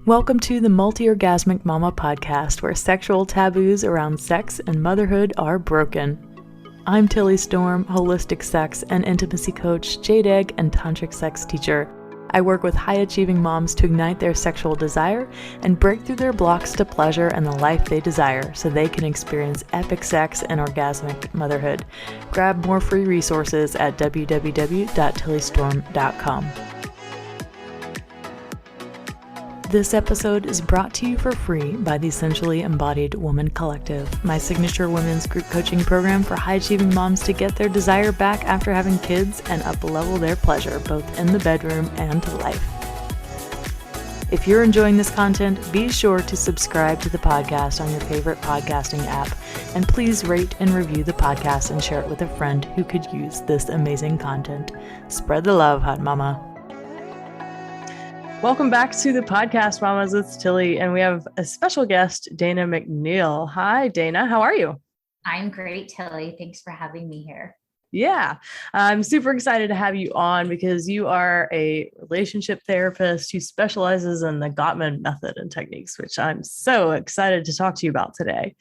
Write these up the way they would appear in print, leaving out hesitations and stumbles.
Welcome to the Multi-Orgasmic Mama podcast, where sexual taboos around sex and motherhood are broken. I'm Tilly Storm, holistic sex and intimacy coach, jade egg, and tantric sex teacher. I work with high-achieving moms to ignite their sexual desire and break through their blocks to pleasure and the life they desire so they can experience epic sex and orgasmic motherhood. Grab more free resources at www.tillystorm.com. This episode is brought to you for free by the Essentially Embodied Woman Collective, my signature women's group coaching program for high-achieving moms to get their desire back after having kids and up-level their pleasure, both in the bedroom and life. If you're enjoying this content, be sure to subscribe to the podcast on your favorite podcasting app, and please rate and review the podcast and share it with a friend who could use this amazing content. Spread the love, hot mama. Welcome back to the podcast, mamas. It's Tilly, and we have a special guest, Dana McNeil. Hi, Dana. How are you? I'm great, Tilly. Thanks for having me here. Yeah, I'm super excited to have you on because you are a relationship therapist who specializes in the Gottman Method and techniques, which I'm so excited to talk to you about today.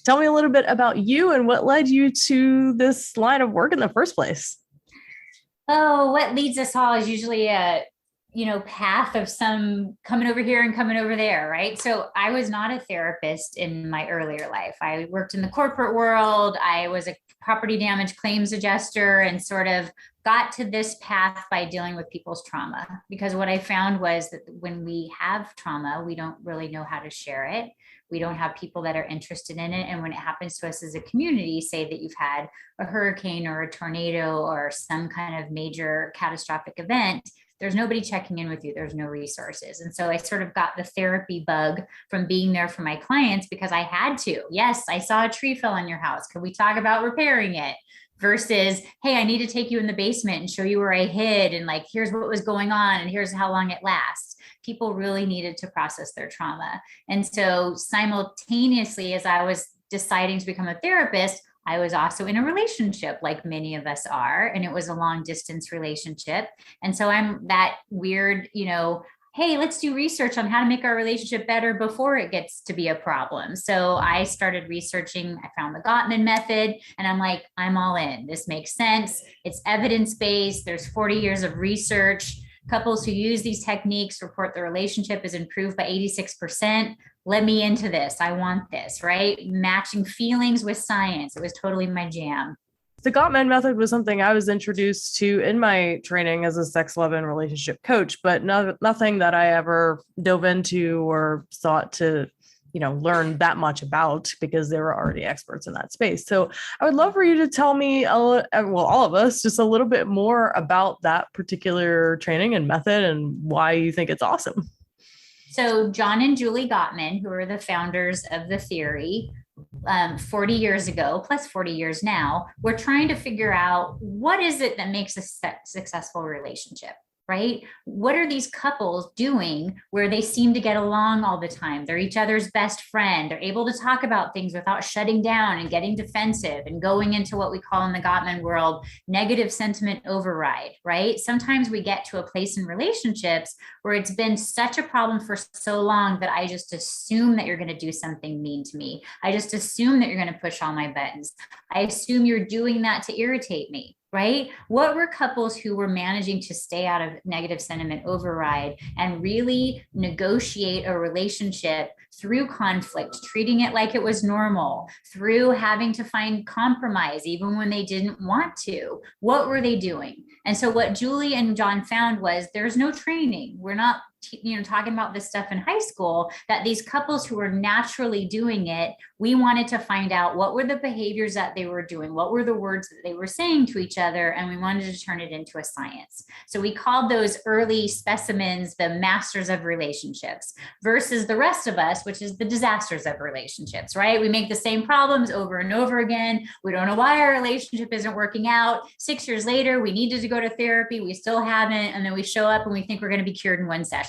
Tell me a little bit about you and what led you to this line of work in the first place. Oh, what leads us all is usually a path of some coming over here and coming over there, right? So I was not a therapist in my earlier life. I worked in the corporate world. I was a property damage claims adjuster and sort of got to this path by dealing with people's trauma. Because what I found was that when we have trauma, we don't really know how to share it. We don't have people that are interested in it. And when it happens to us as a community, say that you've had a hurricane or a tornado or some kind of major catastrophic event, there's nobody checking in with you. There's no resources. And so I sort of got the therapy bug from being there for my clients because I had to. Yes, I saw a tree fell on your house. Could we talk about repairing it? Versus, hey, I need to take you in the basement and show you where I hid. And like, here's what was going on. And here's how long it lasts. People really needed to process their trauma. And so simultaneously, as I was deciding to become a therapist, I was also in a relationship like many of us are, and it was a long distance relationship. And so I'm that weird, hey, let's do research on how to make our relationship better before it gets to be a problem. So I started researching, I found the Gottman Method, and I'm like, I'm all in. This makes sense. It's evidence-based. There's 40 years of research. Couples who use these techniques report the relationship is improved by 86%. Let me into this. I want this, right? Matching feelings with science. It was totally my jam. The Gottman Method was something I was introduced to in my training as a sex, love, and relationship coach, but nothing that I ever dove into or sought to, learn that much about because they were already experts in that space. So I would love for you to tell me, all of us, just a little bit more about that particular training and method and why you think it's awesome. So John and Julie Gottman, who are the founders of the theory, 40 years ago, plus 40 years now, we're trying to figure out what is it that makes a successful relationship, right? What are these couples doing where they seem to get along all the time? They're each other's best friend. They're able to talk about things without shutting down and getting defensive and going into what we call in the Gottman world, negative sentiment override, right? Sometimes we get to a place in relationships where it's been such a problem for so long that I just assume that you're going to do something mean to me. I just assume that you're going to push all my buttons. I assume you're doing that to irritate me. Right? What were couples who were managing to stay out of negative sentiment override and really negotiate a relationship through conflict, treating it like it was normal, through having to find compromise, even when they didn't want to? What were they doing? And so what Julie and John found was there's no training. We're not talking about this stuff in high school, that these couples who were naturally doing it, we wanted to find out what were the behaviors that they were doing, what were the words that they were saying to each other, and we wanted to turn it into a science. So we called those early specimens the masters of relationships versus the rest of us, which is the disasters of relationships, right? We make the same problems over and over again. We don't know why our relationship isn't working out. 6 years later, we needed to go to therapy. We still haven't. And then we show up and we think we're going to be cured in one session.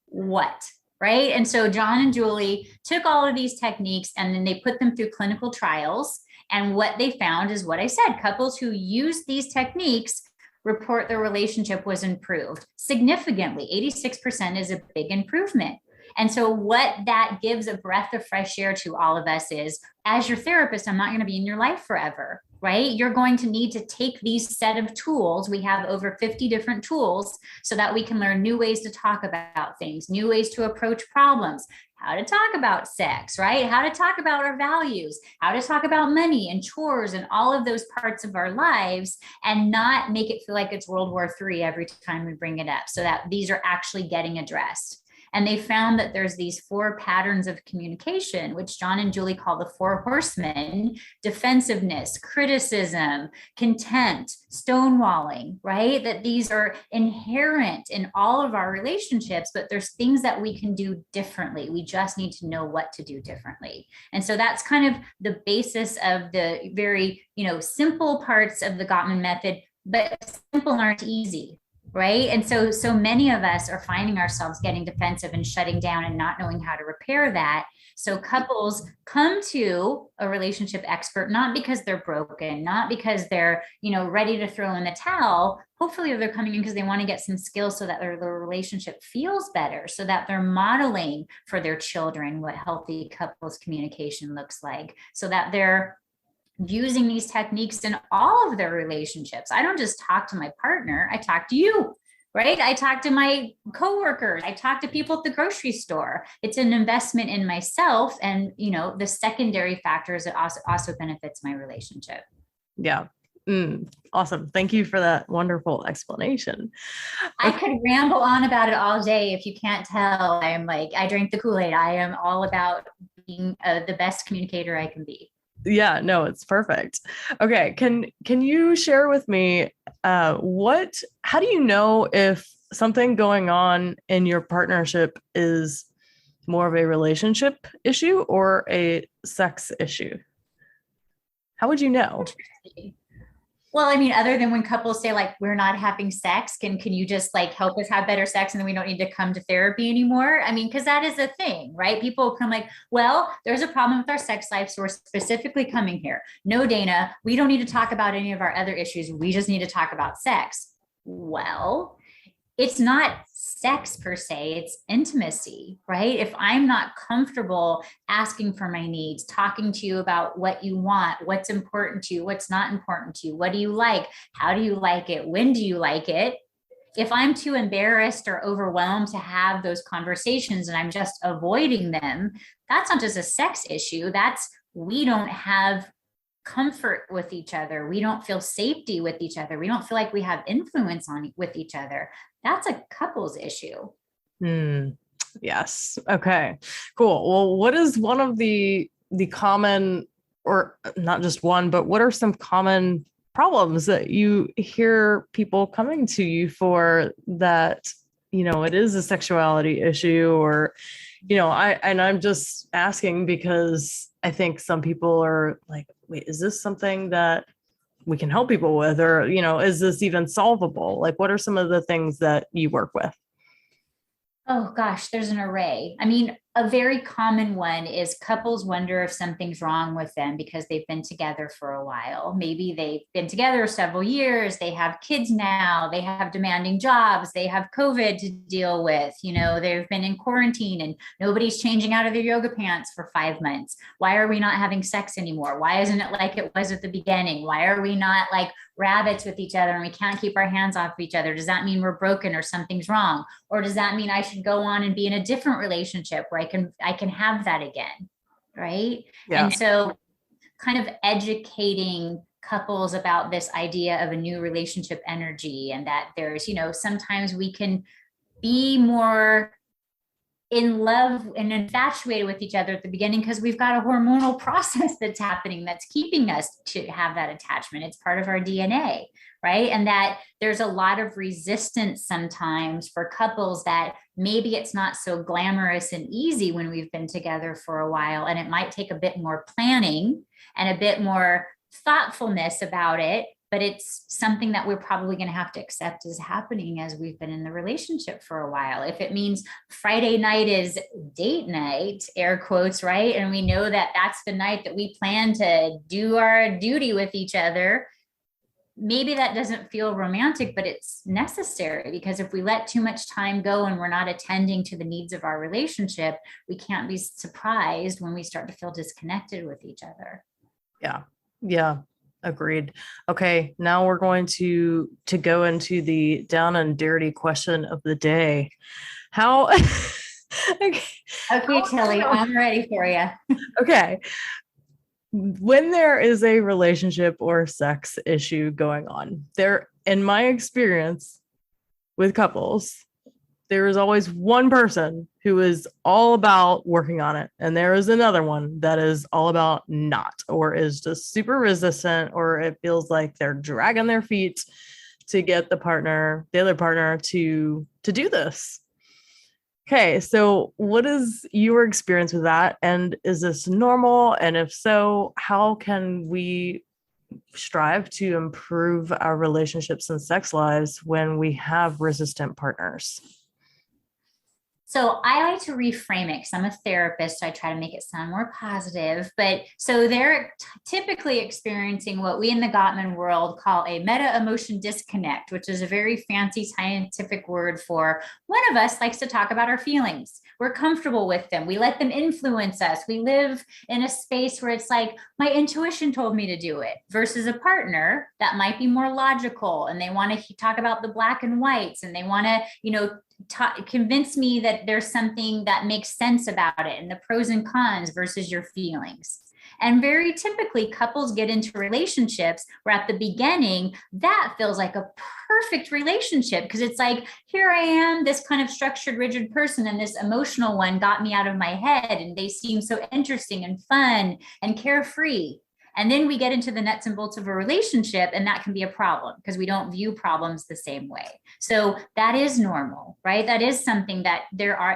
What? Right? And so John and Julie took all of these techniques and then they put them through clinical trials. And what they found is what I said, couples who use these techniques report their relationship was improved significantly. 86% is a big improvement. And so what that gives a breath of fresh air to all of us is, as your therapist, I'm not going to be in your life forever, right? You're going to need to take these set of tools. We have over 50 different tools so that we can learn new ways to talk about things, new ways to approach problems, how to talk about sex, right? How to talk about our values, how to talk about money and chores and all of those parts of our lives, and not make it feel like it's World War III every time we bring it up, so that these are actually getting addressed. And they found that there's these 4 patterns of communication, which John and Julie call the 4 horsemen: defensiveness, criticism, contempt, stonewalling, right? That these are inherent in all of our relationships, but there's things that we can do differently. We just need to know what to do differently. And so that's kind of the basis of the very, simple parts of the Gottman method, but simple aren't easy. Right. And so many of us are finding ourselves getting defensive and shutting down and not knowing how to repair that. So couples come to a relationship expert, not because they're broken, not because they're, ready to throw in the towel. Hopefully they're coming in because they want to get some skills so that their relationship feels better, so that they're modeling for their children what healthy couples communication looks like, so that they're using these techniques in all of their relationships. I don't just talk to my partner, I talk to you, right? I talk to my coworkers, I talk to people at the grocery store. It's an investment in myself, and the secondary factors, it also benefits my relationship. Yeah. Awesome. Thank you for that wonderful explanation. I could ramble on about it all day. If you can't tell, I drink the Kool-Aid. I am all about being the best communicator I can be. Yeah, no, it's perfect. Okay. Can you share with me, how do you know if something going on in your partnership is more of a relationship issue or a sex issue? How would you know? Well, other than when couples say we're not having sex, can you just help us have better sex and then we don't need to come to therapy anymore? Because that is a thing, right? People come well, there's a problem with our sex life, so we're specifically coming here. No, Dana, we don't need to talk about any of our other issues. We just need to talk about sex. Well, it's not sex per se, it's intimacy, right? If I'm not comfortable asking for my needs, talking to you about what you want, what's important to you, what's not important to you, what do you like, how do you like it, when do you like it? If I'm too embarrassed or overwhelmed to have those conversations and I'm just avoiding them, that's not just a sex issue. That's, we don't have comfort with each other. We don't feel safety with each other. We don't feel like we have influence with each other. That's a couples issue. Yes. Okay, cool. Well, what is one of the common, or not just one, but what are some common problems that you hear people coming to you for, that, it is a sexuality issue, or, I'm just asking because I think some people are like, wait, is this something that we can help people with? Or, is this even solvable? What are some of the things that you work with? Oh gosh, there's an array. A very common one is couples wonder if something's wrong with them because they've been together for a while. Maybe they've been together several years, they have kids now, they have demanding jobs, they have COVID to deal with, they've been in quarantine and nobody's changing out of their yoga pants for 5 months. Why are we not having sex anymore? Why isn't it like it was at the beginning? Why are we not like rabbits with each other and we can't keep our hands off each other? Does that mean we're broken or something's wrong? Or does that mean I should go on and be in a different relationship where I can have that again, right? Yeah. And so kind of educating couples about this idea of a new relationship energy, and that there's, sometimes we can be more in love and infatuated with each other at the beginning because we've got a hormonal process that's happening that's keeping us to have that attachment. It's part of our DNA, right? And that there's a lot of resistance sometimes for couples, that maybe it's not so glamorous and easy when we've been together for a while, and it might take a bit more planning and a bit more thoughtfulness about it. But it's something that we're probably going to have to accept is happening as we've been in the relationship for a while. If it means Friday night is date night, air quotes, right? And we know that that's the night that we plan to do our duty with each other, maybe that doesn't feel romantic, but it's necessary, because if we let too much time go and we're not attending to the needs of our relationship, we can't be surprised when we start to feel disconnected with each other. Yeah. Yeah. Agreed. Okay. Now we're going to go into the down and dirty question of the day. How, okay, Tilly, I'm ready for you. Okay. When there is a relationship or sex issue going on, there, in my experience with couples, there is always one person who is all about working on it, and there is another one that is all about not, or is just super resistant, or it feels like they're dragging their feet to get the other partner to do this. Okay, so what is your experience with that? And is this normal? And if so, how can we strive to improve our relationships and sex lives when we have resistant partners? So I like to reframe it because I'm a therapist. So I try to make it sound more positive. But so they're typically experiencing what we in the Gottman world call a meta emotion disconnect, which is a very fancy scientific word for one of us likes to talk about our feelings. We're comfortable with them. We let them influence us. We live in a space where it's like, my intuition told me to do it, versus a partner that might be more logical, and they want to talk about the black and whites, and they want to, convince me that there's something that makes sense about it and the pros and cons versus your feelings. And very typically couples get into relationships where at the beginning, that feels like a perfect relationship, because it's like, here I am, this kind of structured, rigid person, and this emotional one got me out of my head, and they seem so interesting and fun and carefree. And then we get into the nuts and bolts of a relationship, and that can be a problem because we don't view problems the same way. So that is normal, right? That is something that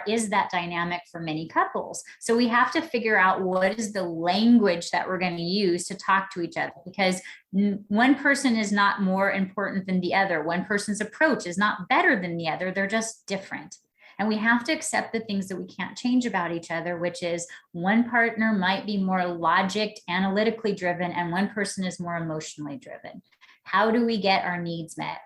is that dynamic for many couples. So we have to figure out what is the language that we're going to use to talk to each other, because one person is not more important than the other. One person's approach is not better than the other. They're just different. And we have to accept the things that we can't change about each other, which is one partner might be more logic, analytically driven, and one person is more emotionally driven. How do we get our needs met,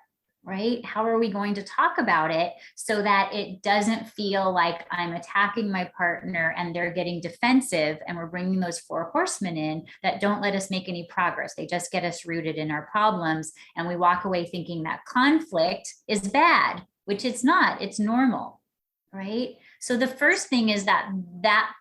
right? How are we going to talk about it so that it doesn't feel like I'm attacking my partner and they're getting defensive, and we're bringing those four horsemen in that don't let us make any progress. They just get us rooted in our problems, and we walk away thinking that conflict is bad, which it's not. It's normal. Right? So the first thing is that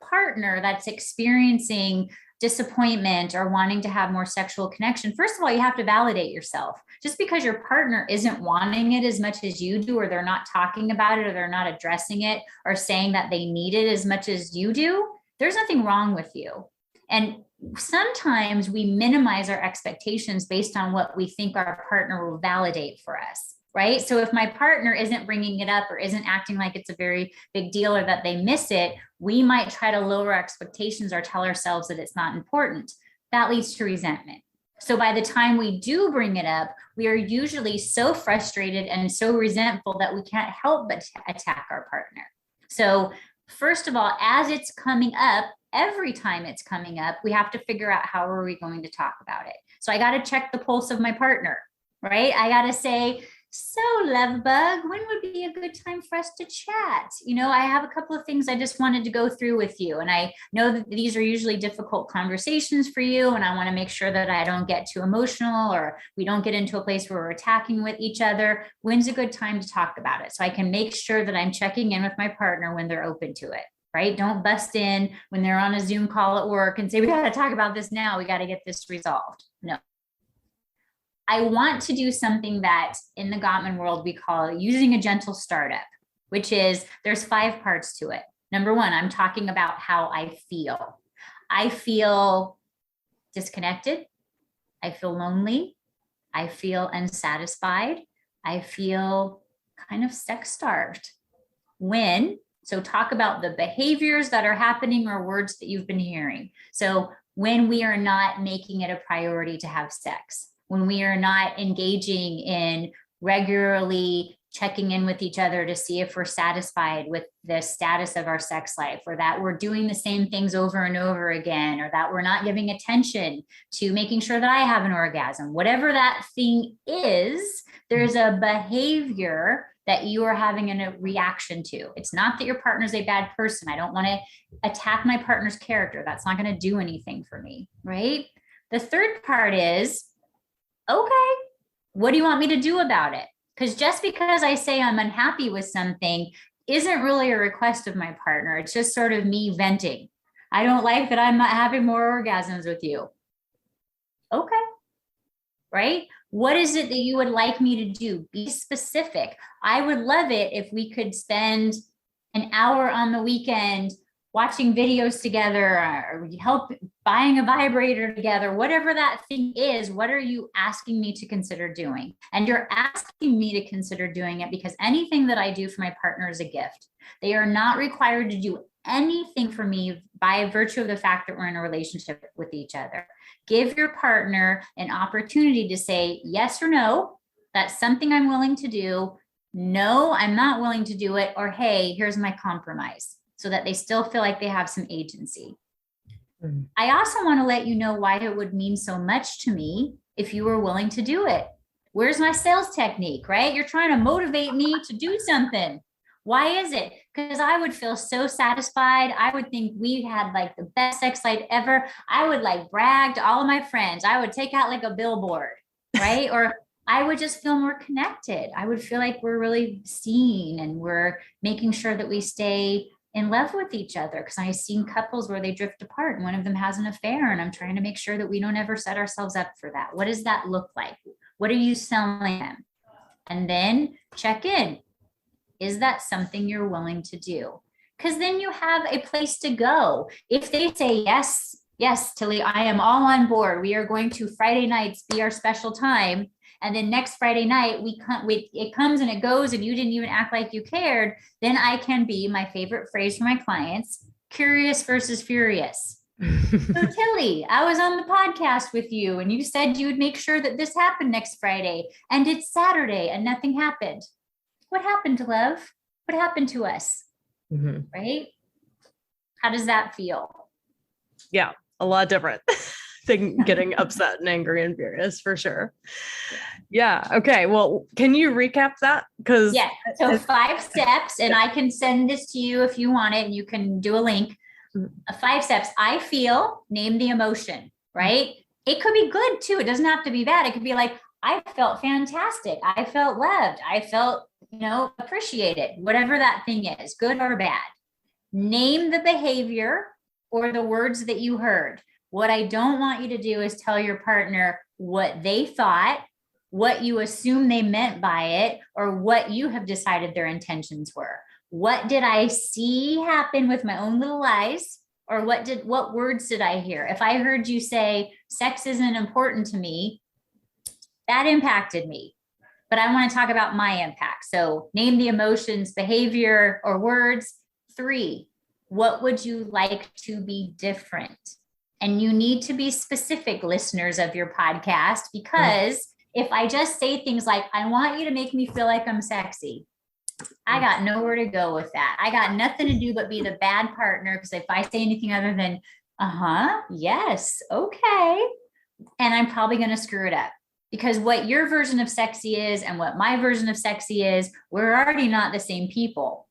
partner that's experiencing disappointment or wanting to have more sexual connection, first of all, you have to validate yourself. Just because your partner isn't wanting it as much as you do, or they're not talking about it, or they're not addressing it, or saying that they need it as much as you do, there's nothing wrong with you. And sometimes we minimize our expectations based on what we think our partner will validate for us. Right? So if my partner isn't bringing it up or isn't acting like it's a very big deal, or that they miss it, we might try to lower expectations or tell ourselves that it's not important. That leads to resentment. So by the time we do bring it up, we are usually so frustrated and so resentful that we can't help but attack our partner. So first of all, as it's coming up, every time it's coming up, we have to figure out how are we going to talk about it. So I got to check the pulse of my partner, right? I got to say, so love bug, when would be a good time for us to chat? I have a couple of things I just wanted to go through with you. And I know that these are usually difficult conversations for you. And I want to make sure that I don't get too emotional, or we don't get into a place where we're attacking with each other. When's a good time to talk about it? So I can make sure that I'm checking in with my partner when they're open to it. Right? Don't bust in when they're on a Zoom call at work and say, we got to talk about this now. We got to get this resolved. No. I want to do something that in the Gottman world, we call using a gentle startup, which is there's 5 parts to it. Number 1, I'm talking about how I feel. I feel disconnected. I feel lonely. I feel unsatisfied. I feel kind of sex starved. So talk about the behaviors that are happening or words that you've been hearing. So when we are not making it a priority to have sex, when we are not engaging in regularly checking in with each other to see if we're satisfied with the status of our sex life, or that we're doing the same things over and over again, or that we're not giving attention to making sure that I have an orgasm. Whatever that thing is, there's a behavior that you are having a reaction to. It's not that your partner's a bad person. I don't want to attack my partner's character. That's not going to do anything for me, right? The third part is, okay, what do you want me to do about it? Because just because I say I'm unhappy with something isn't really a request of my partner. It's just sort of me venting. I don't like that I'm not having more orgasms with you. Okay. Right? What is it that you would like me to do? Be specific. I would love it if we could spend an hour on the weekend watching videos together, or help buying a vibrator together, whatever that thing is. What are you asking me to consider doing? And you're asking me to consider doing it because anything that I do for my partner is a gift. They are not required to do anything for me by virtue of the fact that we're in a relationship with each other. Give your partner an opportunity to say yes or no. That's something I'm willing to do. No, I'm not willing to do it. Or, hey, here's my compromise, so that they still feel like they have some agency. I also want to let you know why it would mean so much to me if you were willing to do it. Where's my sales technique, right? You're trying to motivate me to do something. Why is it? Because I would feel so satisfied. I would think we had like the best sex life ever. I would like brag to all of my friends. I would take out like a billboard, right? Or I would just feel more connected. I would feel like we're really seen and we're making sure that we stay in love with each other. Because I've seen couples where they drift apart and one of them has an affair, and I'm trying to make sure that we don't ever set ourselves up for that. What does that look like? What are you selling them? And then check in. Is that something you're willing to do? Because then you have a place to go. If they say, yes, Tilly, I am all on board. We are going to Friday nights be our special time. And then next Friday night, it comes and it goes, and you didn't even act like you cared. Then I can be, my favorite phrase for my clients, curious versus furious. So Tilly, I was on the podcast with you and you said you would make sure that this happened next Friday, and it's Saturday and nothing happened. What happened to love? What happened to us? Mm-hmm. Right? How does that feel? Yeah, a lot different than getting upset and angry and furious, for sure. Yeah. Okay. Well, can you recap that? Because so 5 steps, and I can send this to you if you want it, and you can do a link. 5 steps. I feel, name the emotion, right? It could be good too. It doesn't have to be bad. It could be like, I felt fantastic. I felt loved. I felt, appreciated, whatever that thing is, good or bad. Name the behavior or the words that you heard. What I don't want you to do is tell your partner what they thought, what you assume they meant by it, or what you have decided their intentions were. What did I see happen with my own little eyes? Or what words did I hear? If I heard you say, sex isn't important to me, that impacted me. But I want to talk about my impact. So name the emotions, behavior, or words. 3, what would you like to be different? And you need to be specific, listeners of your podcast, because if I just say things like, I want you to make me feel like I'm sexy, I got nowhere to go with that. I got nothing to do but be the bad partner. Because if I say anything other than, yes, okay, and I'm probably going to screw it up. Because what your version of sexy is and what my version of sexy is, we're already not the same people.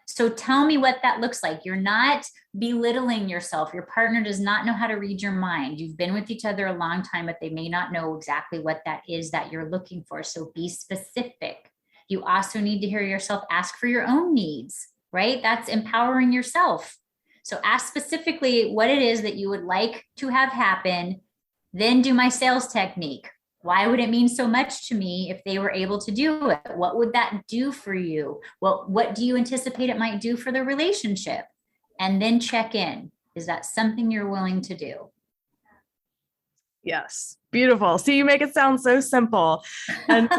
So tell me what that looks like. You're not belittling yourself. Your partner does not know how to read your mind. You've been with each other a long time, but they may not know exactly what that is that you're looking for. So be specific. You also need to hear yourself ask for your own needs, right? That's empowering yourself. So ask specifically what it is that you would like to have happen. Then do my sales technique. Why would it mean so much to me if they were able to do it? What would that do for you? What do you anticipate it might do for the relationship? And then check in. Is that something you're willing to do? Yes. Beautiful. See, you make it sound so simple. And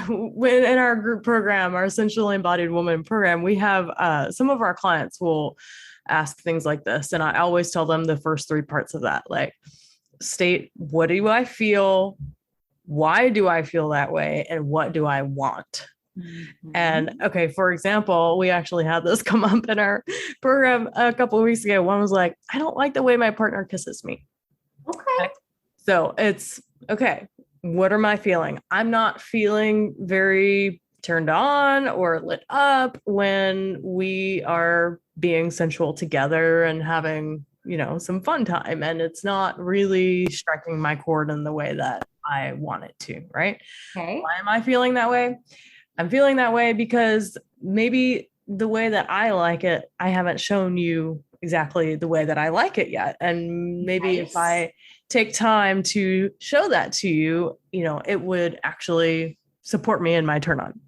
when in our group program, our Essentially Embodied Woman program, we have some of our clients will ask things like this. And I always tell them the first 3 parts of that, like, state, what do I feel? why do I feel that way? And what do I want? Mm-hmm. And okay, for example, we actually had this come up in our program a couple of weeks ago. One was like, I don't like the way my partner kisses me. Okay. So it's okay. What am I feeling? I'm not feeling very turned on or lit up when we are being sensual together and having, some fun time. And it's not really striking my chord in the way that I want it to, right? Okay. Why am I feeling that way? I'm feeling that way because maybe the way that I like it, I haven't shown you exactly the way that I like it yet. And maybe if I take time to show that to you, it would actually support me in my turn on.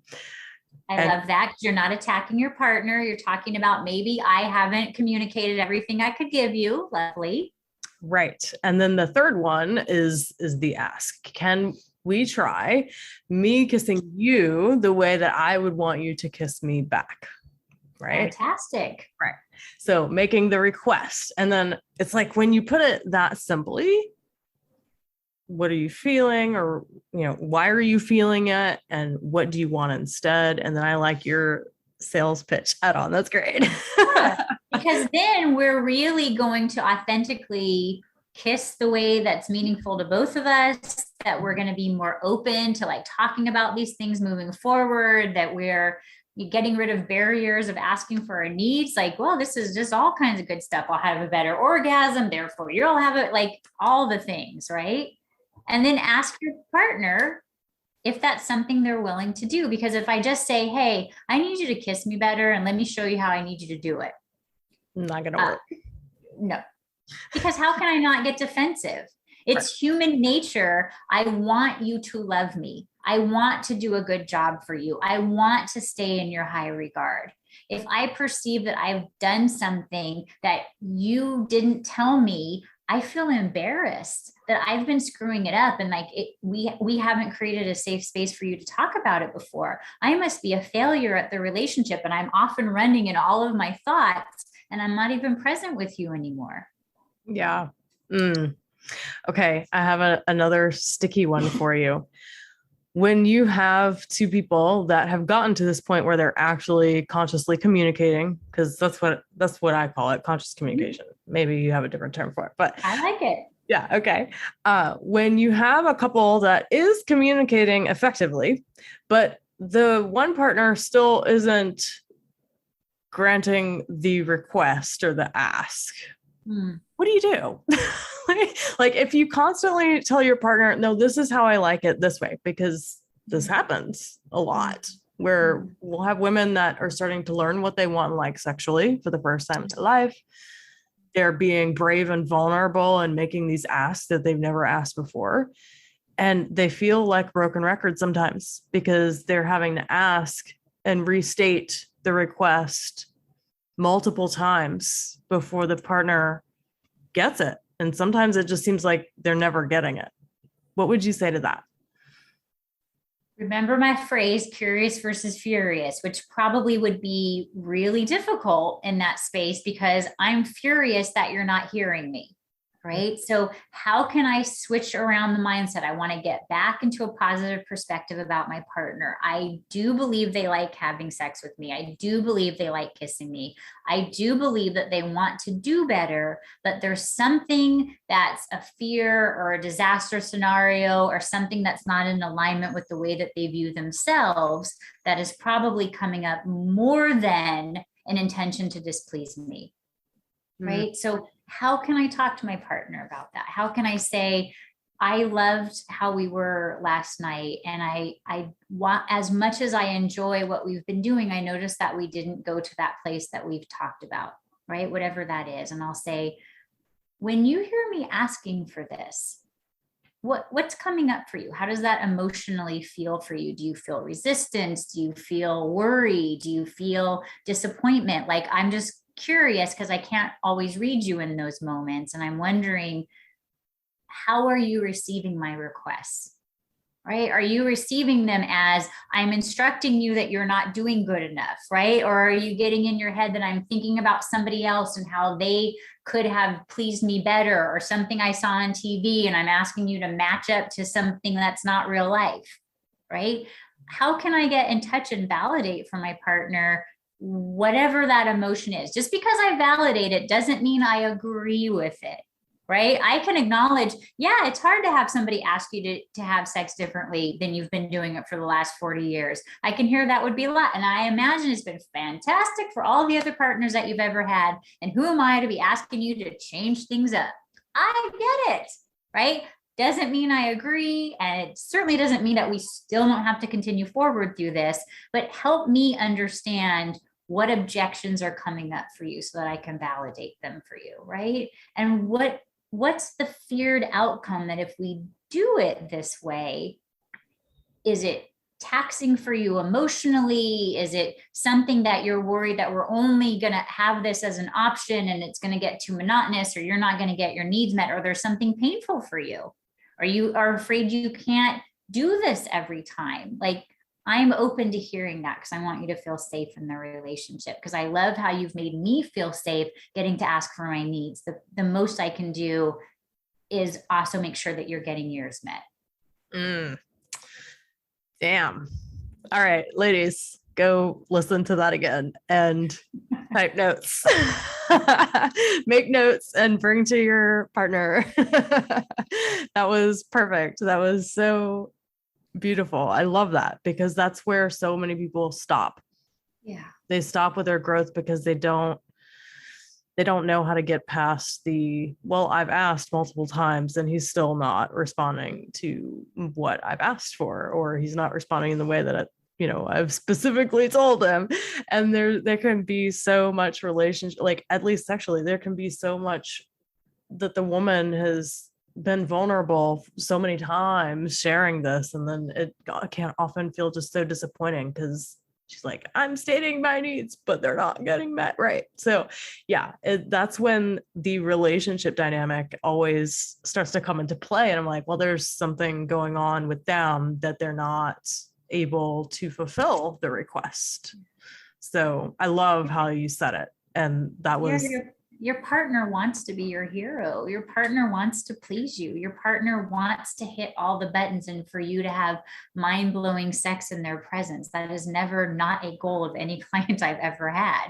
I love that, because you're not attacking your partner. You're talking about, maybe I haven't communicated everything I could give you. Lovely. Right. And then the third one is the ask. Can we try me kissing you the way that I would want you to kiss me back? Right. Fantastic. Right. So making the request. And then it's like, when you put it that simply, what are you feeling? Or, why are you feeling it? And what do you want instead? And then I like your sales pitch add-on. That's great. Yeah, because then we're really going to authentically kiss the way that's meaningful to both of us, that we're going to be more open to like talking about these things moving forward, that we're getting rid of barriers of asking for our needs. Like, well, this is just all kinds of good stuff. I'll have a better orgasm, therefore you'll have it, like all the things, right? And then ask your partner if that's something they're willing to do. Because if I just say, hey, I need you to kiss me better and let me show you how I need you to do it. Not going to work. No, because how can I not get defensive? It's human nature. I want you to love me. I want to do a good job for you. I want to stay in your high regard. If I perceive that I've done something that you didn't tell me, I feel embarrassed that I've been screwing it up, and like we haven't created a safe space for you to talk about it before. I must be a failure at the relationship, and I'm off and running in all of my thoughts, and I'm not even present with you anymore. Yeah. Okay. I have another sticky one for you. When you have two people that have gotten to this point where they're actually consciously communicating, because that's what I call it, conscious communication. Maybe you have a different term for it, but I like it. Yeah. Okay. When you have a couple that is communicating effectively, but the one partner still isn't granting the request or the ask, what do you do? Like if you constantly tell your partner, no, this is how I like it this way, because this happens a lot, where we'll have women that are starting to learn what they want and like sexually for the first time in their life. They're being brave and vulnerable and making these asks that they've never asked before. And they feel like broken records sometimes, because they're having to ask and restate the request multiple times before the partner gets it. And sometimes it just seems like they're never getting it. What would you say to that? Remember my phrase, curious versus furious, which probably would be really difficult in that space, because I'm furious that you're not hearing me, right? So how can I switch around the mindset? I want to get back into a positive perspective about my partner. I do believe they like having sex with me. I do believe they like kissing me. I do believe that they want to do better, but there's something that's a fear or a disaster scenario or something that's not in alignment with the way that they view themselves that is probably coming up more than an intention to displease me. Right. So how can I talk to my partner about that? How can I say, I loved how we were last night, and I want, as much as I enjoy what we've been doing, I noticed that we didn't go to that place that we've talked about, right? Whatever that is. And I'll say, when you hear me asking for this, what's coming up for you? How does that emotionally feel for you? Do you feel resistance? Do you feel worry? Do you feel disappointment? Like, I'm just curious, because I can't always read you in those moments. And I'm wondering, how are you receiving my requests? right? Are you receiving them as I'm instructing you that you're not doing good enough, right? Or are you getting in your head that I'm thinking about somebody else and how they could have pleased me better, or something I saw on TV and I'm asking you to match up to something that's not real life, right? How can I get in touch and validate for my partner whatever that emotion is? Just because I validate it doesn't mean I agree with it, right? I can acknowledge, yeah, it's hard to have somebody ask you to have sex differently than you've been doing it for the last 40 years. I can hear that would be a lot. And I imagine it's been fantastic for all the other partners that you've ever had. And who am I to be asking you to change things up? I get it, right? Doesn't mean I agree. And it certainly doesn't mean that we still don't have to continue forward through this, but help me understand what objections are coming up for you so that I can validate them for you, right? And what's the feared outcome that if we do it this way, is it taxing for you emotionally? Is it something that you're worried that we're only going to have this as an option and it's going to get too monotonous, or you're not going to get your needs met, or there's something painful for you? Or you are afraid you can't do this every time? Like, I'm open to hearing that because I want you to feel safe in the relationship, because I love how you've made me feel safe getting to ask for my needs. The most I can do is also make sure that you're getting yours met. Damn. All right, ladies, go listen to that again and type notes. Make notes and bring to your partner. That was perfect. That was so beautiful. I love that, because that's where so many people stop. Yeah. They stop with their growth because they don't know how to get past well, I've asked multiple times and he's still not responding to what I've asked for, or he's not responding in the way that I've specifically told him. And there can be so much relationship, like at least sexually, there can be so much that the woman has been vulnerable so many times sharing this, and then it can often feel just so disappointing because she's like, I'm stating my needs, but they're not getting met, right? So yeah, that's when the relationship dynamic always starts to come into play, and I'm like, well, there's something going on with them that they're not able to fulfill the request. So I love how you said it, and that was your partner wants to be your hero. Your partner wants to please you. Your partner wants to hit all the buttons and for you to have mind-blowing sex in their presence. That is never not a goal of any client I've ever had.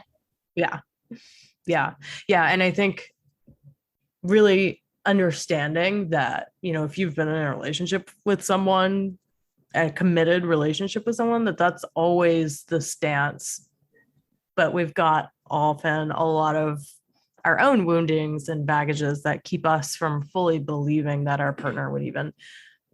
Yeah. And I think really understanding that, if you've been in a relationship with someone, a committed relationship with someone, that's always the stance. But we've got often a lot of our own woundings and baggages that keep us from fully believing that our partner would even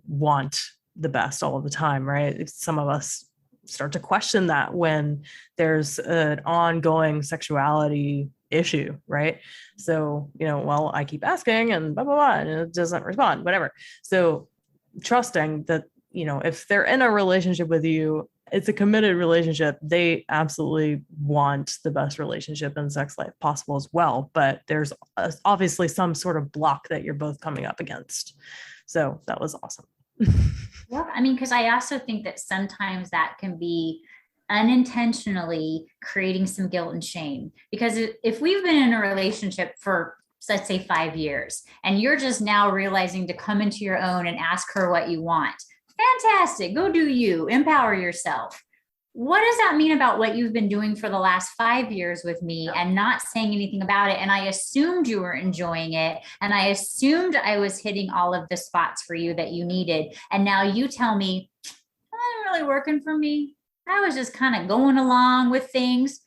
want the best all of the time, right? Some of us start to question that when there's an ongoing sexuality issue, right? So, well, I keep asking and blah, blah, blah, and it doesn't respond, whatever. So trusting that, if they're in a relationship with you, it's a committed relationship. They absolutely want the best relationship and sex life possible as well. But there's obviously some sort of block that you're both coming up against. So that was awesome. Yeah. I mean, because I also think that sometimes that can be unintentionally creating some guilt and shame. Because if we've been in a relationship for, let's say, 5 years, and you're just now realizing to come into your own and ask her what you want, fantastic. Go do you. Empower yourself. What does that mean about what you've been doing for the last 5 years with me and not saying anything about it? And I assumed you were enjoying it. And I assumed I was hitting all of the spots for you that you needed. And now you tell me, it wasn't really working for me. I was just kind of going along with things.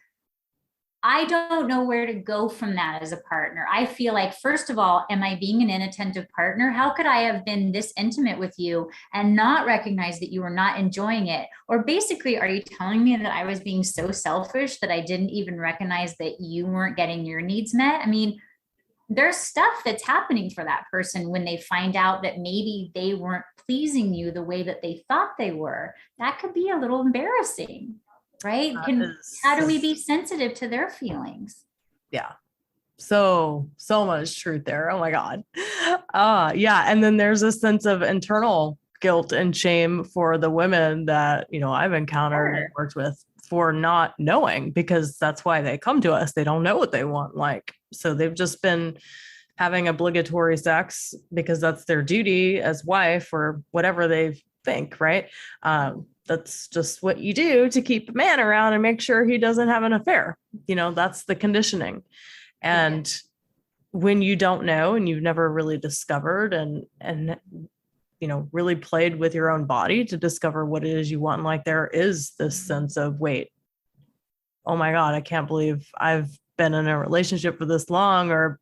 I don't know where to go from that as a partner. I feel like, first of all, am I being an inattentive partner? How could I have been this intimate with you and not recognize that you were not enjoying it? Or basically, are you telling me that I was being so selfish that I didn't even recognize that you weren't getting your needs met? I mean, there's stuff that's happening for that person when they find out that maybe they weren't pleasing you the way that they thought they were. That could be a little embarrassing. Right? How do we be sensitive to their feelings? Yeah. So much truth there. Oh my God. Yeah. And then there's a sense of internal guilt and shame for the women that, I've encountered and worked with for not knowing, because that's why they come to us. They don't know what they want. So they've just been having obligatory sex because that's their duty as wife or whatever they think, right? That's just what you do to keep a man around and make sure he doesn't have an affair. That's the conditioning. And when you don't know and you've never really discovered and really played with your own body to discover what it is you want, like there is this sense of, wait, oh my God, I can't believe I've been in a relationship for this long or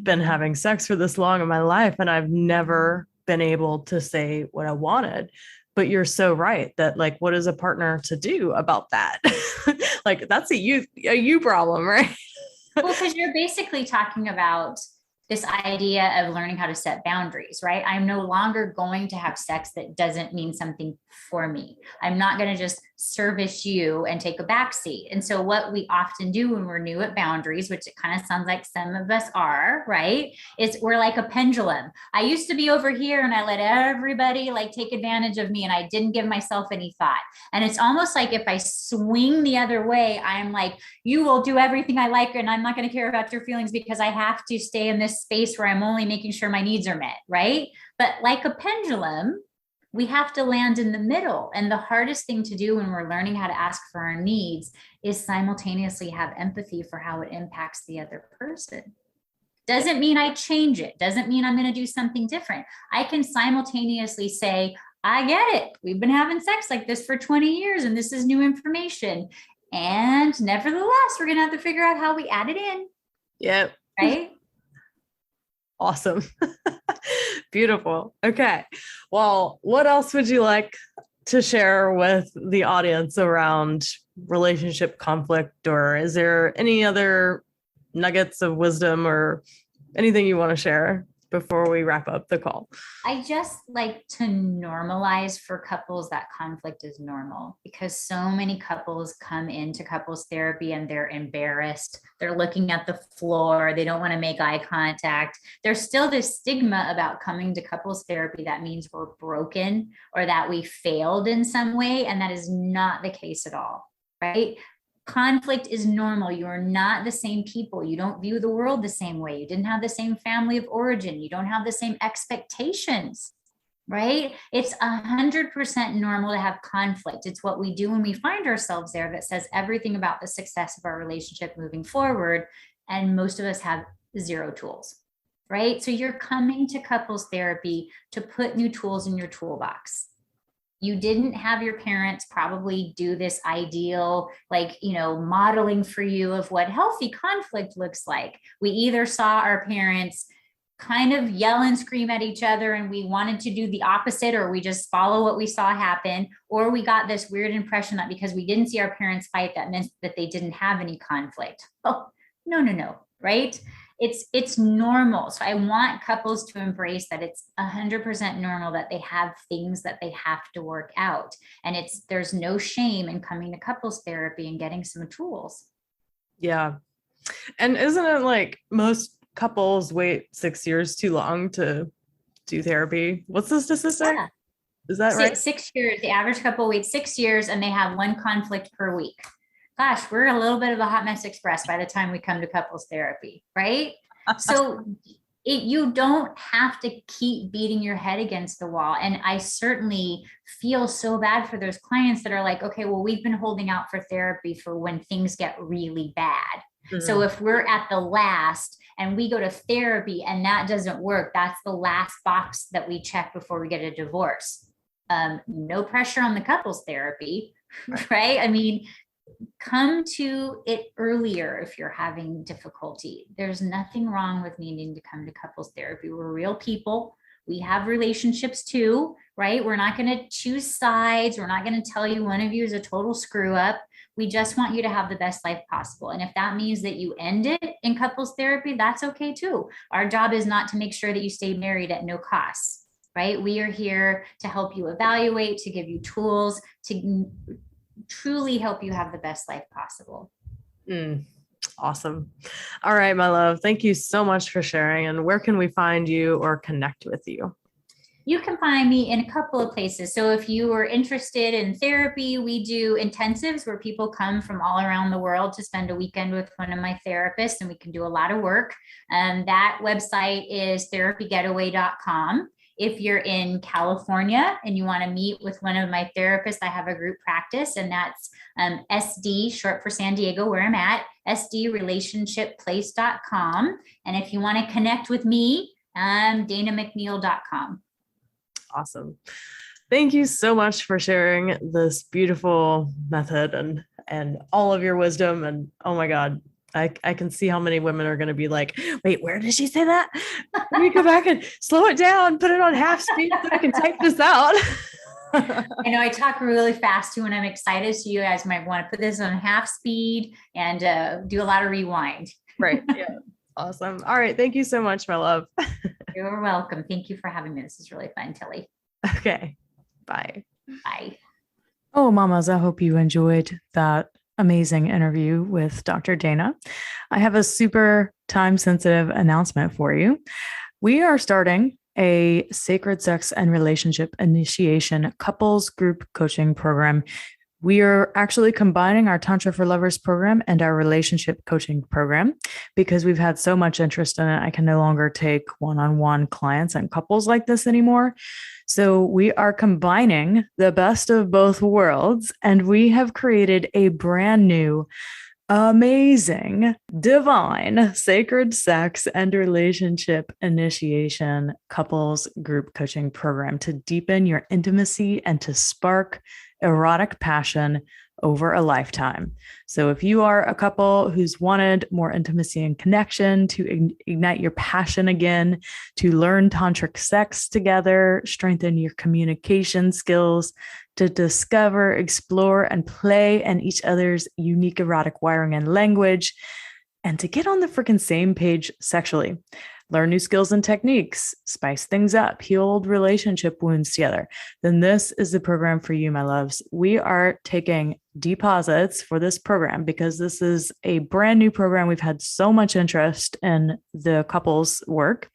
been having sex for this long in my life, and I've never been able to say what I wanted. But you're so right that what is a partner to do about that? That's a you problem, right? Well, because you're basically talking about this idea of learning how to set boundaries, right? I'm no longer going to have sex that doesn't mean something for me. I'm not going to just service you and take a backseat. And so what we often do when we're new at boundaries, which it kind of sounds like some of us are, right? Is we're like a pendulum. I used to be over here and I let everybody take advantage of me and I didn't give myself any thought. And it's almost like if I swing the other way, I'm like, you will do everything I like and I'm not going to care about your feelings because I have to stay in this space where I'm only making sure my needs are met, right? But like a pendulum, we have to land in the middle. And the hardest thing to do when we're learning how to ask for our needs is simultaneously have empathy for how it impacts the other person. Doesn't mean I change it. Doesn't mean I'm going to do something different. I can simultaneously say, I get it. We've been having sex like this for 20 years and this is new information. And nevertheless, we're going to have to figure out how we add it in. Yep. Right? Awesome. Beautiful. Okay. Well, what else would you like to share with the audience around relationship conflict, or is there any other nuggets of wisdom or anything you want to share before we wrap up the call? I just like to normalize for couples that conflict is normal, because so many couples come into couples therapy and they're embarrassed. They're looking at the floor. They don't want to make eye contact. There's still this stigma about coming to couples therapy that means we're broken or that we failed in some way. And that is not the case at all, right? Conflict is normal. You are not the same people. You don't view the world the same way. You didn't have the same family of origin. You don't have the same expectations, right? It's 100% normal to have conflict. It's what we do when we find ourselves there that says everything about the success of our relationship moving forward. And most of us have zero tools, right? So you're coming to couples therapy to put new tools in your toolbox. You didn't have your parents probably do this ideal, modeling for you of what healthy conflict looks like. We either saw our parents kind of yell and scream at each other and we wanted to do the opposite, or we just follow what we saw happen, or we got this weird impression that because we didn't see our parents fight, that meant that they didn't have any conflict. Oh, no, right? It's normal. So I want couples to embrace that it's 100% normal that they have things that they have to work out. And there's no shame in coming to couples therapy and getting some tools. Yeah. And isn't it like most couples wait 6 years too long to do therapy? What's the statistic? Yeah. Is that right? 6 years. The average couple waits 6 years and they have one conflict per week. Gosh, we're a little bit of a hot mess express by the time we come to couples therapy, right? So you don't have to keep beating your head against the wall. And I certainly feel so bad for those clients that are like, okay, well, we've been holding out for therapy for when things get really bad. Mm-hmm. So if we're at the last and we go to therapy and that doesn't work, that's the last box that we check before we get a divorce. No pressure on the couples therapy, right? I mean, come to it earlier if you're having difficulty. There's nothing wrong with needing to come to couples therapy. We're real people. We have relationships too, right? We're not going to choose sides. We're not going to tell you one of you is a total screw up. We just want you to have the best life possible. And if that means that you end it in couples therapy, that's okay too. Our job is not to make sure that you stay married at no cost, right? We are here to help you evaluate, to give you tools, to truly help you have the best life possible. Awesome. All right, my love. Thank you so much for sharing. And where can we find you or connect with you? You can find me in a couple of places. So if you are interested in therapy, we do intensives where people come from all around the world to spend a weekend with one of my therapists, and we can do a lot of work. That website is therapygetaway.com. If you're in California and you want to meet with one of my therapists, I have a group practice, and that's SD, short for San Diego, where I'm at, sdrelationshipplace.com. And if you want to connect with me, danamcneil.com. Awesome. Thank you so much for sharing this beautiful method and all of your wisdom. And oh my God, I can see how many women are going to be like, wait, where did she say that? Let me go back and slow it down, put it on half speed so I can type this out. I know I talk really fast too when I'm excited. So you guys might want to put this on half speed and do a lot of rewind. Right. Yeah. Awesome. All right. Thank you so much, my love. You're welcome. Thank you for having me. This is really fun, Tilly. Okay. Bye. Bye. Oh, mamas, I hope you enjoyed that amazing interview with Dr. Dana. I have a super time-sensitive announcement for you. We are starting a sacred sex and relationship initiation couples group coaching program. We are actually combining our Tantra for Lovers program and our relationship coaching program because we've had so much interest in it. I can no longer take one-on-one clients and couples like this anymore. So we are combining the best of both worlds, and we have created a brand new, amazing, divine, sacred sex and relationship initiation couples group coaching program to deepen your intimacy and to spark erotic passion over a lifetime. So if you are a couple who's wanted more intimacy and connection, to ignite your passion again, to learn tantric sex together, strengthen your communication skills, to discover, explore, and play in each other's unique erotic wiring and language, and to get on the freaking same page sexually. Learn new skills and techniques, spice things up, heal old relationship wounds together, then this is the program for you, my loves. We are taking deposits for this program because this is a brand new program. We've had so much interest in the couples work.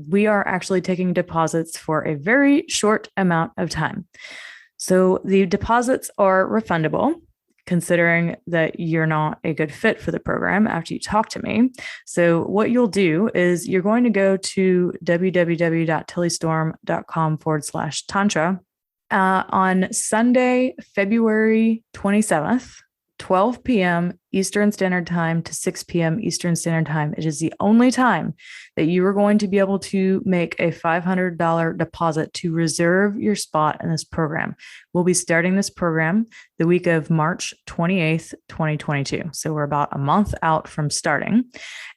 We are actually taking deposits for a very short amount of time. So the deposits are refundable, considering that you're not a good fit for the program after you talk to me. So what you'll do is you're going to go to www.tillystorm.com/tantra on Sunday, February 27th, 12 p.m. Eastern Standard Time to 6 p.m. Eastern Standard Time. It is the only time that you are going to be able to make a $500 deposit to reserve your spot in this program. We'll be starting this program the week of March 28th, 2022. So we're about a month out from starting.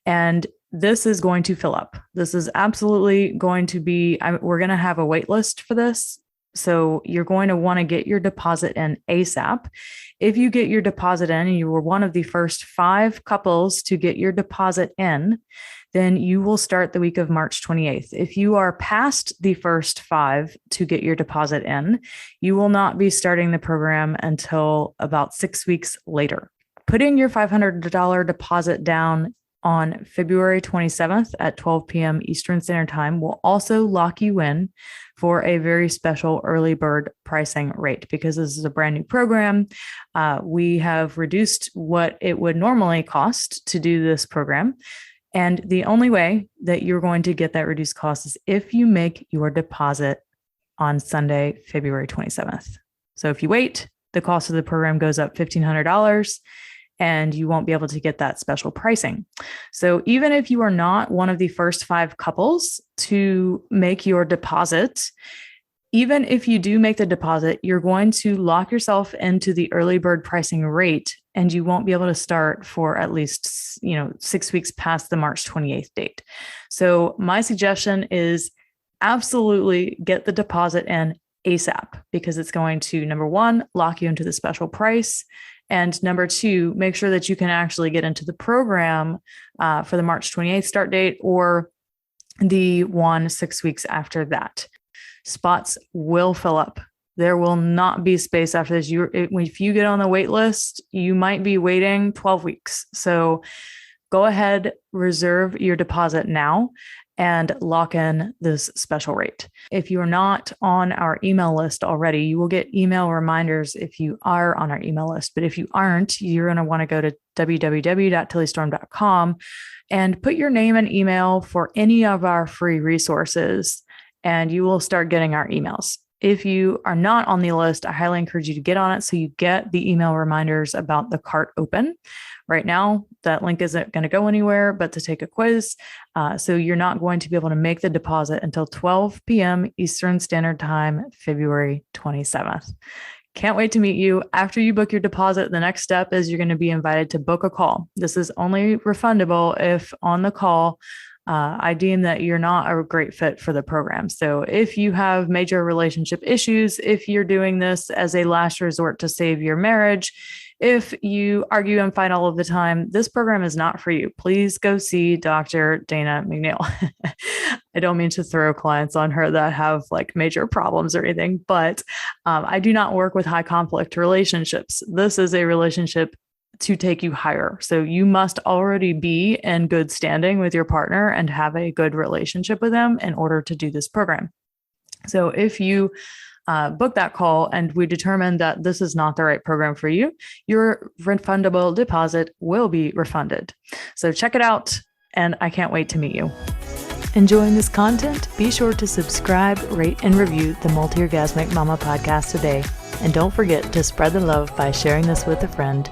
And this is going to fill up. This is absolutely going to be, we're going to have a wait list for this. So you're going to want to get your deposit in ASAP. If you get your deposit in and you were one of the first 5 couples to get your deposit in, then you will start the week of March 28th. If you are past the first 5 to get your deposit in, you will not be starting the program until about 6 weeks later. Putting your $500 deposit down on February 27th at 12 p.m. Eastern Standard Time will also lock you in for a very special early bird pricing rate because this is a brand new program. We have reduced what it would normally cost to do this program. And the only way that you're going to get that reduced cost is if you make your deposit on Sunday, February 27th. So if you wait, the cost of the program goes up $1,500. And you won't be able to get that special pricing. So even if you are not one of the first 5 couples to make your deposit, even if you do make the deposit, you're going to lock yourself into the early bird pricing rate, and you won't be able to start for at least 6 weeks past the March 28th date. So my suggestion is absolutely get the deposit in ASAP because it's going to, number one, lock you into the special price. And number 2, make sure that you can actually get into the program for the March 28th start date or the 6 weeks after that. Spots will fill up. There will not be space after this. If you get on the wait list, you might be waiting 12 weeks. So go ahead, reserve your deposit now. and lock in this special rate. If you are not on our email list already, you will get email reminders if you are on our email list. But if you aren't, you're going to want to go to www.tillystorm.com and put your name and email for any of our free resources, and you will start getting our emails. If you are not on the list, I highly encourage you to get on it so you get the email reminders about the cart open. Right now, that link isn't going to go anywhere but to take a quiz. So you're not going to be able to make the deposit until 12 p.m. Eastern Standard Time, February 27th. Can't wait to meet you. After you book your deposit, the next step is you're going to be invited to book a call. This is only refundable if on the call, I deem that you're not a great fit for the program. So if you have major relationship issues, if you're doing this as a last resort to save your marriage, if you argue and fight all of the time, this program is not for you. Please go see Dr. Dana McNeil. I don't mean to throw clients on her that have like major problems or anything, but I do not work with high conflict relationships. This is a relationship to take you higher. So you must already be in good standing with your partner and have a good relationship with them in order to do this program. So if you book that call and we determine that this is not the right program for you, your refundable deposit will be refunded. So check it out, and I can't wait to meet you. Enjoying this content? Be sure to subscribe, rate, and review the Multi-Orgasmic Mama podcast today. And don't forget to spread the love by sharing this with a friend.